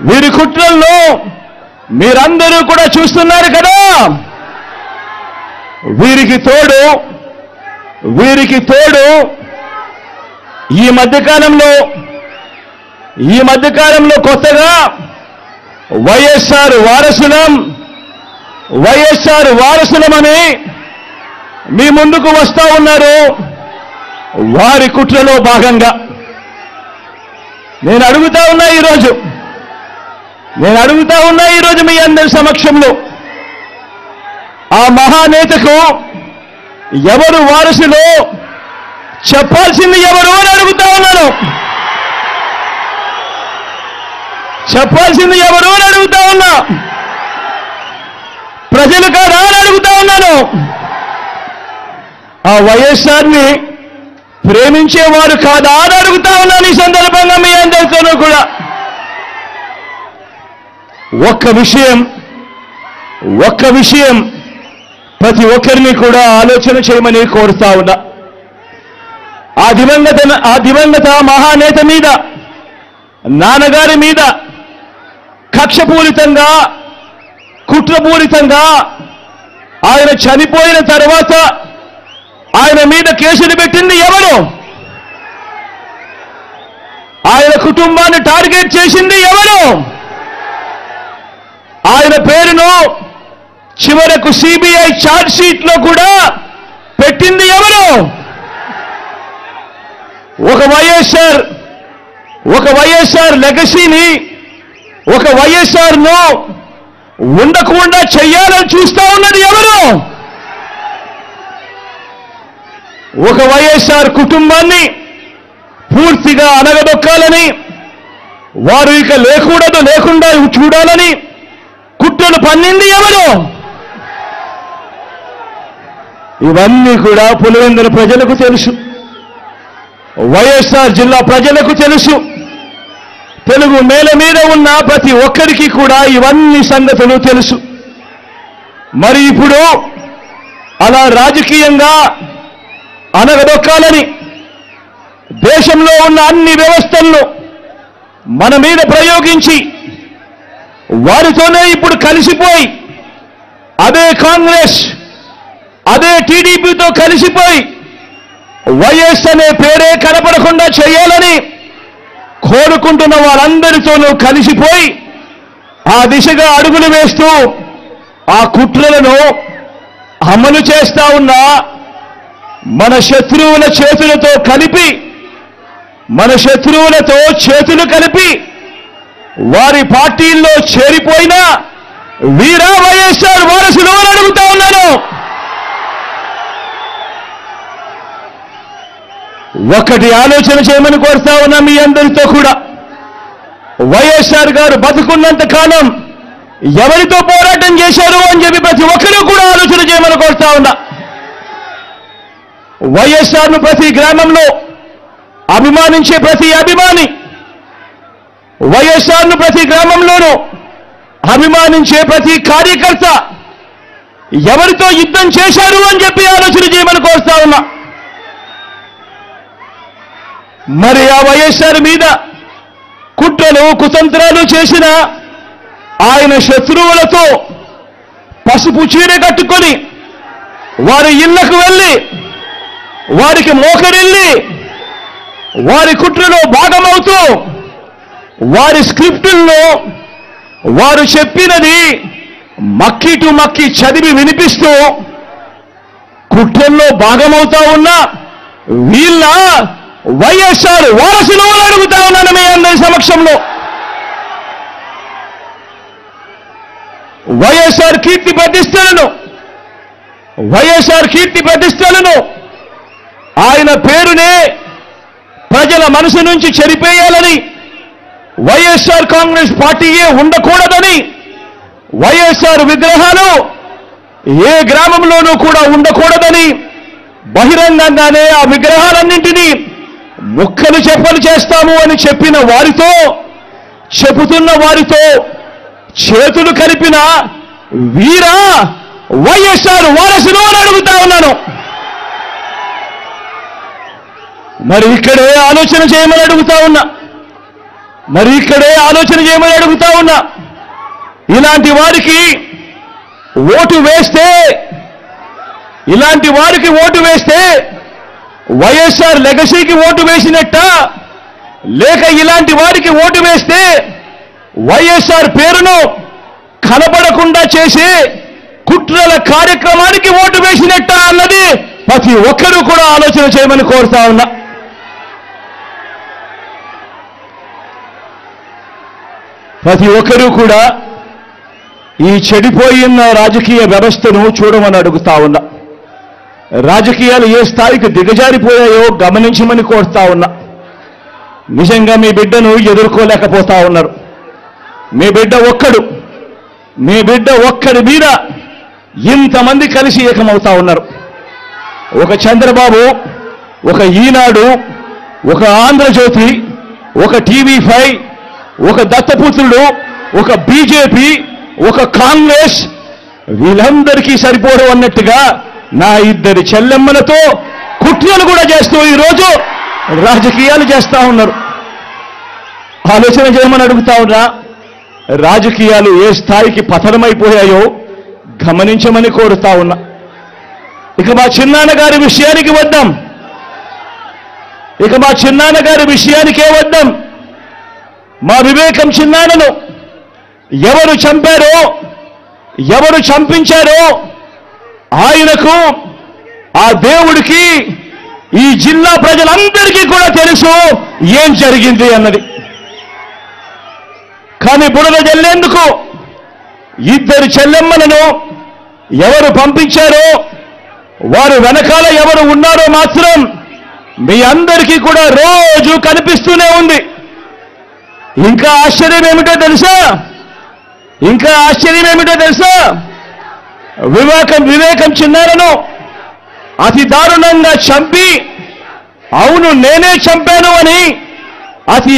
వీరి కుట్రల్లో మీరందరూ కూడా చూస్తున్నారు కదా. వీరికి తోడు ఈ మధ్యకాలంలో కొత్తగా వైఎస్ఆర్ వారసులమని మీ ముందుకు వస్తా ఉన్నారు. వారి కుట్రలో భాగంగా నేను అడుగుతా ఉన్నా ఈరోజు మీ అందరి సమక్షంలో, ఆ మహానేతకు ఎవరు వారసులో చెప్పాల్సింది ఎవరు అని అడుగుతా ఉన్నాను. చెప్పాల్సింది ఎవరు అని అడుగుతా ఉన్నా. ప్రజలు కాదా అని అడుగుతా ఉన్నాను. ఆ వైఎస్ఆర్ని ప్రేమించేవారు కాదా అని అడుగుతా ఉన్నాను. ఈ సందర్భంగా మీ అందరితోనూ కూడా ఒక్క విషయం ప్రతి ఒక్కరిని కూడా ఆలోచన చేయమని కోరుతా ఉన్నా. ఆ దివంగత మహానేత మీద, నాన్నగారి మీద కక్షపూరితంగా, కుట్రపూరితంగా ఆయన చనిపోయిన తర్వాత ఆయన మీద కేసులు పెట్టింది ఎవరు? ఆయన కుటుంబాన్ని టార్గెట్ చేసింది ఎవరు? ఆయన పేరును చివరకు సిబిఐ ఛార్జ్ షీట్ లో కూడా పెట్టింది ఎవరు? ఒక వైఎస్ఆర్ లెగసీని, ఒక వైఎస్ఆర్ ను ఉండకుండా చెయ్యాలని చూస్తా ఉన్నది ఎవరు? ఒక వైఎస్ఆర్ కుటుంబాన్ని పూర్తిగా అనగదొక్కాలని, వారు ఇక లేకుండా చూడాలని కుట్రలు పన్నింది ఎవరు? ఇవన్నీ కూడా పులివెందుల ప్రజలకు తెలుసు, వైఎస్ఆర్ జిల్లా ప్రజలకు తెలుసు, తెలుగు నేల మీద ఉన్న ప్రతి ఒక్కరికి కూడా ఇవన్నీ సంగతులు తెలుసు. మరి ఇప్పుడు అలా రాజకీయంగా అనగదొక్కాలని దేశంలో ఉన్న అన్ని వ్యవస్థలను మన మీద ప్రయోగించి వారితోనే ఇప్పుడు కలిసిపోయి, అదే కాంగ్రెస్, అదే టీడీపీతో కలిసిపోయి వైఎస్ అనే పేరే కనపడకుండా చేయాలని కోరుకుంటున్న వారందరితోనూ కలిసిపోయి ఆ దిశగా అడుగులు వేస్తూ ఆ కుట్రలను అమలు చేస్తా ఉన్న మన శత్రువుల చేతులతో చేతులు కలిపి వారి పార్టీల్లో చేరిపోయిన వీరా వైఎస్ఆర్ వారసులు అని అడుగుతా ఉన్నాను. ఒక్కటి ఆలోచన చేయమని కోరుతా ఉన్నా మీ అందరితో కూడా. వైఎస్ఆర్ గారు బతుకున్నంత కాలం ఎవరితో పోరాటం చేశారు అని చెప్పి ప్రతి ఒక్కరూ కూడా ఆలోచన చేయమని కోరుతా ఉన్నా. వైఎస్ఆర్ను ప్రతి గ్రామంలో అభిమానించే ప్రతి అభిమాని, వైఎస్ఆర్ను ప్రతి గ్రామంలోనూ అభిమానించే ప్రతి కార్యకర్త ఎవరితో యుద్ధం చేశారు అని చెప్పి ఆలోచన చేయమని కోరుతా ఉన్నా. మరి ఆ వైఎస్ఆర్ మీద కుట్రలు కుతంత్రాలు చేసిన ఆయన శత్రువులతో పసుపు చీర కట్టుకొని వారి ఇళ్లకు వెళ్ళి వారికి మోకరిల్లి వారి కుట్రలో భాగమవుతూ వారి స్క్రిప్టుల్లో వారు చెప్పినది మక్కి చదివి వినిపిస్తూ కుట్రల్లో భాగమవుతా ఉన్న వీళ్ళ వైఎస్ఆర్ వారసులు అడుగుతా ఉన్నాను మీ అందరి సమక్షంలో. వైఎస్ఆర్ కీర్తి ప్రతిష్టలను ఆయన పేరునే ప్రజల మనసు నుంచి చెరిపేయాలని, వైఎస్ఆర్ కాంగ్రెస్ పార్టీయే ఉండకూడదని, వైఎస్ఆర్ విగ్రహాలు ఏ గ్రామంలోనూ కూడా ఉండకూడదని బహిరంగంగానే ఆ విగ్రహాలన్నింటినీ ముక్కలు చెప్పలు చేస్తాము అని చెబుతున్న వారితో చేతులు కలిపిన వీరా వైఎస్ఆర్ వారసులు అని అడుగుతా ఉన్నాను. మరి ఇక్కడే ఆలోచన చేయమని అడుగుతా ఉన్నా. మరి ఇక్కడే ఆలోచన చేయమని అడుగుతా ఉన్నా. ఇలాంటి వారికి ఓటు వేస్తే వైఎస్ఆర్ లెగసీకి ఓటు వేసినట్ట, లేక ఇలాంటి వారికి ఓటు వేస్తే వైఎస్ఆర్ పేరును కనబడకుండా చేసి కుట్రల కార్యక్రమానికి ఓటు వేసినట్ట అన్నది ప్రతి ఒక్కరూ కూడా ఆలోచన చేయమని కోరుతా ఉన్నా. ప్రతి ఒక్కరూ కూడా ఈ చెడిపోయిన రాజకీయ వ్యవస్థను చూడమని అడుగుతా ఉన్నా. రాజకీయాలు ఏ స్థాయికి దిగజారిపోయాయో గమనించమని కోరుతా ఉన్నా. నిజంగా మీ బిడ్డను ఎదుర్కోలేకపోతా ఉన్నారు. మీ బిడ్డ ఒక్కడి మీద ఇంతమంది కలిసి ఏకమవుతా ఉన్నారు. ఒక చంద్రబాబు, ఒక ఈనాడు, ఒక ఆంధ్రజ్యోతి, ఒక TV5, ఒక దత్తపుత్రుడు, ఒక బీజేపీ, ఒక కాంగ్రెస్, వీళ్ళందరికీ సరిపోరు అన్నట్టుగా నా ఇద్దరి చెల్లెమ్మలతో కుట్రలు కూడా చేస్తూ ఈరోజు రాజకీయాలు చేస్తా ఉన్నారు. ఆలోచన చేయమని అడుగుతా ఉన్నా. రాజకీయాలు ఏ స్థాయికి పతనమైపోయాయో గమనించమని కోరుతా ఉన్నా. ఇక మా చిన్నాన్నగారి విషయానికే వద్దాం. మా వివేకం చిన్నాన్నను ఎవరు చంపారో, ఎవరు చంపించారో ఆయనకు, ఆ దేవుడికి, ఈ జిల్లా ప్రజలందరికీ కూడా తెలుసు ఏం జరిగింది అన్నది. కానీ బురద జల్లేందుకు ఇద్దరు చెల్లెమ్మలను ఎవరు పంపించారో, వారు వెనకాల ఎవరు ఉన్నారో మాత్రం మీ అందరికీ కూడా రోజు కనిపిస్తూనే ఉంది. ఇంకా ఆశ్చర్యం ఏమిటో తెలుసా? వివేకం చిన్నారను అతి దారుణంగా చంపి, అవును నేనే చంపాను అని అతి